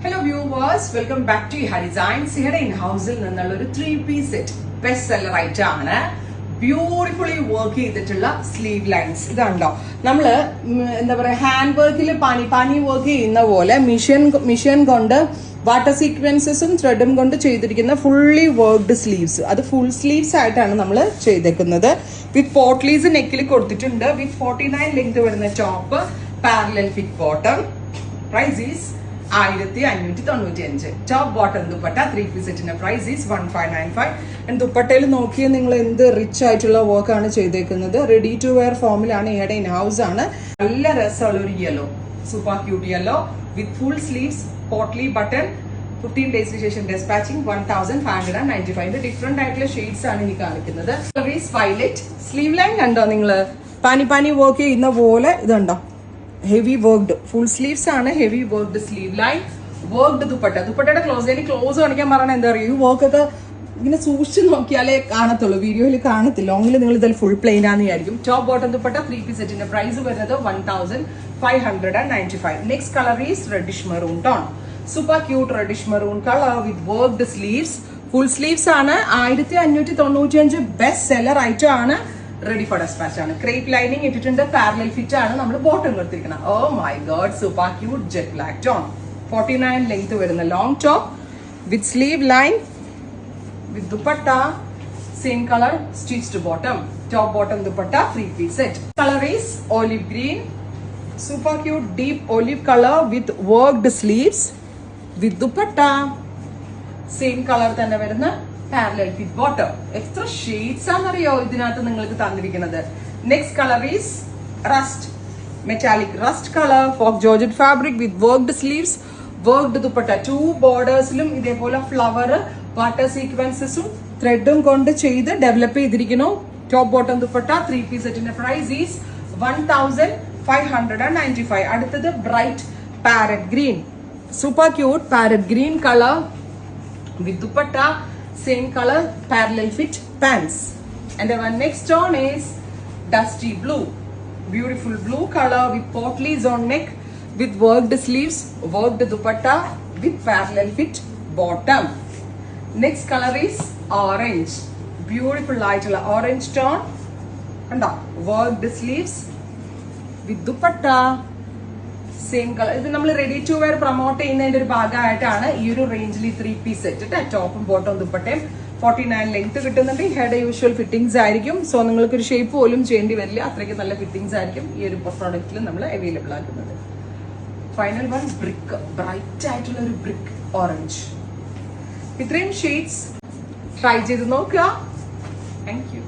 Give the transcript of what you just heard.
Hello viewers, welcome back to Iha Designs. Here in house നിന്നുള്ള ഒരു 3-piece set best seller ആയിട്ട് ആണ്. Beautifully work ചെയ്തിട്ടുള്ള sleeve lines ഇതുണ്ടോ. നമ്മള് എന്താ പറയാ ഹാൻഡ് വർക്കിൽ പാനി വർക്ക് ചെയ്യുന്ന പോലെ മിഷൻ കൊണ്ട് വാട്ടർ സീക്വൻസസും ത്രെഡും കൊണ്ട് ചെയ്തിരിക്കുന്ന ഫുള്ളി വർക്ക്ഡ് സ്ലീവ്സ്. അത് ഫുൾ സ്ലീവ്സ് ആയിട്ടാണ് നമ്മൾ ചെയ്തേക്കുന്നത്. വിത്ത് പോട്ട്ലീസ് നെക്കിൽ കൊടുത്തിട്ടുണ്ട്. വിത്ത് 49 ലെങ്ത് വരുന്ന top, parallel fit bottom. Price is 1595. Top bottom dupatta 3-piece സെറ്റിന്റെ പ്രൈസ് ഈസ് 1595. ദുപ്പട്ടയിൽ നോക്കിയാൽ നിങ്ങൾ എന്ത് റിച്ച് ആയിട്ടുള്ള വർക്ക് ആണ് ചെയ്തേക്കുന്നത്. റെഡി ടു വെയർ ഫോമിലാണ്. ഇവിടെ ഇൻ ഹൗസ് ആണ്. നല്ല രസമുള്ള ഒരു yellow, super cute yellow with full sleeves, potli button. 15 ഡേയ്സിന് ശേഷം ഡെസ്പാച്ചിങ് 1595. ഡിഫറെന്റ് ആയിട്ടുള്ള ഷെയ്ഡ്സ് ആണ് ഇനി കാണിക്കുന്നത്. വയലറ്റ് സ്ലീവ് ലൈൻ കണ്ടോ നിങ്ങൾ, പാനി വർക്ക് ചെയ്യുന്ന പോലെ ഇതുണ്ടോ. ഹെവി വർക്ക്ഡ് ഫുൾ സ്ലീവ്സ് ആണ്. Heavy worked sleeve line, worked dupatta. ദുപ്പട്ടയുടെ ക്ലോസ് കാണിക്കാൻ പറഞ്ഞാൽ എന്താ പറയുക, ഈ വർക്ക് ഒക്കെ ഇങ്ങനെ സൂക്ഷിച്ച് നോക്കിയാലേ കാണത്തുള്ളൂ, വീഡിയോയിൽ കാണത്തില്ല. ലോങ്ങിൽ നിങ്ങൾ ഇതിൽ ഫുൾ പ്ലെയിൻ ആണെന്ന് വിചാരിക്കും. ടോപ്പ് ബോട്ടം ദുപ്പട്ട 3-piece സെറ്റിന്റെ പ്രൈസ് വരുന്നത് 1595. Next colour is reddish maroon tone. Super cute reddish maroon colour with worked sleeves. Full sleeves ആണ്. 1595 ബെസ്റ്റ് സെല്ലർ ഐറ്റം ആണ്. റെഡി ഫോർ ഡെസ്പാച്ച് ആണ്. ക്രേപ്പ് ലൈനിങ് ഇട്ടിട്ടുണ്ട്. പാരലൽ ഫിറ്റ് ആണ് നമ്മൾ ബോട്ടം കൊടുത്തിരിക്കുന്നത്. Oh my god, super cute jet black tone. 49 length വരുന്ന long top with sleeve line with dupatta same colour stitched bottom. Top bottom dupatta 3-piece set. Colour is olive green. Super cute deep olive colour with worked sleeves with dupatta same colour തന്നെ വരുന്ന parallel fit bottom. എത്ര shades ആണെന്നറിയോ ഇതിനകത്ത് നിങ്ങൾക്ക് തന്നിരിക്കുന്നത്. Next colour is rust, metallic rust colour for georgette fabric with worked sleeves, worked dupatta. 2 ബോർഡേഴ്സിലും ഇതേപോലെ flower, water സീക്വൻസസും ത്രെഡും കൊണ്ട് ചെയ്ത് ഡെവലപ്പ് ചെയ്തിരിക്കുന്നു. ടോപ്പ് ബോട്ടം ദുപ്പട്ട 3-piece സെറ്റിന്റെ പ്രൈസ് ഈസ് 1595. അടുത്തത് bright parrot green, super cute parrot green colour with dupatta same color parallel fit pants. And the one next on is dusty blue, beautiful blue color with potlies on neck with worked sleeves, worked dupatta with parallel fit bottom. Next color is orange, beautiful light orange tone and worked sleeves with dupatta same colour. ഇത് നമ്മൾ ready to wear promote ചെയ്യുന്നതിന്റെ ഒരു ഭാഗമായിട്ടാണ് ഈ ഒരു റേഞ്ചിൽ 3-piece set. ടോപ്പും ബോട്ടവും ദുപ്പട്ടയും 49 ലെങ്ത് കിട്ടുന്നുണ്ട്. ഹെഡ് യൂഷ്വൽ ഫിറ്റിംഗ്സ് ആയിരിക്കും. സോ നിങ്ങൾക്ക് ഒരു ഷേപ്പ് പോലും ചെയ്യേണ്ടി വരില്ല. അത്രയ്ക്ക് നല്ല ഫിറ്റിംഗ്സ് ആയിരിക്കും ഈ ഒരു പ്രോഡക്റ്റിൽ നമ്മൾ അവൈലബിൾ ആക്കുന്നത്. ഫൈനൽ വൺ ബ്രിക്ക്, ബ്രൈറ്റ് ആയിട്ടുള്ള ഒരു ബ്രിക്ക് ഓറഞ്ച്. ഇത്രയും ഷെയ്ഡ്സ് ട്രൈ ചെയ്ത് നോക്കുക. Thank you.